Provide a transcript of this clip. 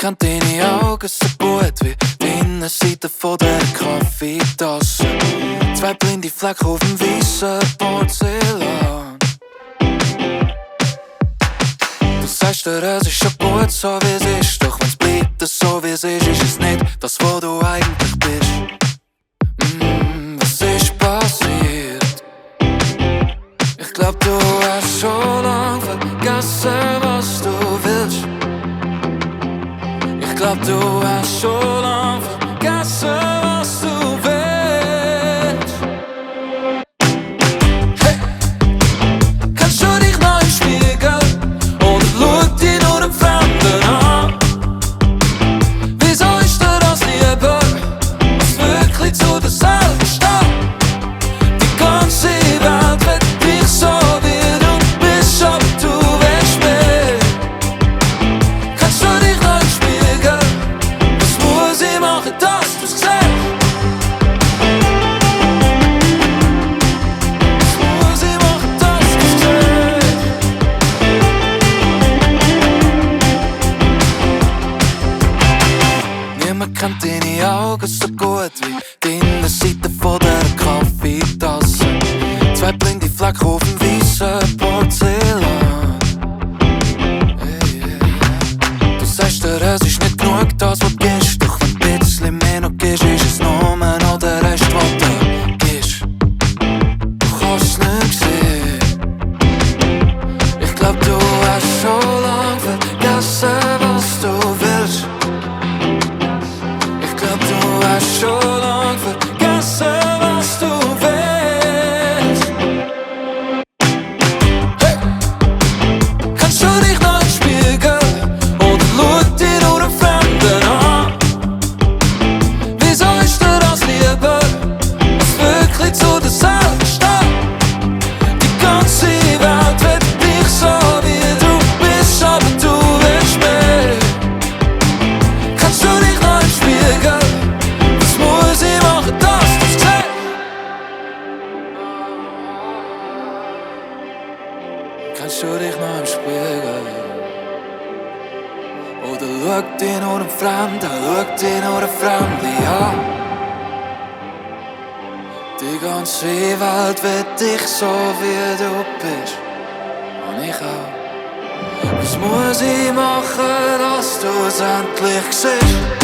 kennt deine Augen so gut wie die Innenseite von der Kaffeetasse. Zwei blinde Flecken auf dem weißen Porzellan. Du sagst dir, es ist schon gut so wie es ist, doch wenn's bleibt so wie es ist es nicht das, wo du eigentlich bist. Was ist passiert? Ich glaub, du hast schon lang vergessen, was du willst. Ich glaub, du hast schon lang vergessen, was du willst. Hey! Kannst du dich noch im Spiegel oder schau dich nur dem Fremden an? Wieso ist dir das lieber, als wirklich zu dir selber stehen? Die ganze Welt will dich so wie du bist, aber du willst mehr. Kannst du dich noch im Spiegel? Was muss ich machen, dass du's siehst? Was muss ich machen, dass du's siehst? Niemand kennt deine Augen so gut wie die Innenseite von der Kaffeetasse. Zwei blinde Flecken auf dem weißen Porzellan. Du sagst dir, es ist nicht genug das, was du gibst, doch wenn du ein bisschen mehr noch gibst, ist es nur noch der Rest, was du gibst. Du kannst es nicht sehen. Ich glaub, du hast schon lang vergessen, was du willst. Ich glaub, du hast schon lang vergessen, was du willst. Hey! Kannst du dich noch im Spiegel oder schau dich nur dem Fremden an? Wieso ist dir das lieber, als wirklich zu dir selber stehen? Die ganze Welt will dich so wie du bist, aber du willst mehr. Kannst du dich noch im Spiegel? Was muss ich machen, dass du's siehst? Kannst du dich noch im Spiegel? Oder schau dich nur dem Fremden, schau dich nur dem Fremden an? Die ganze Welt will dich so wie du bist, und ich auch. Was muss ich machen, dass du's endlich siehst?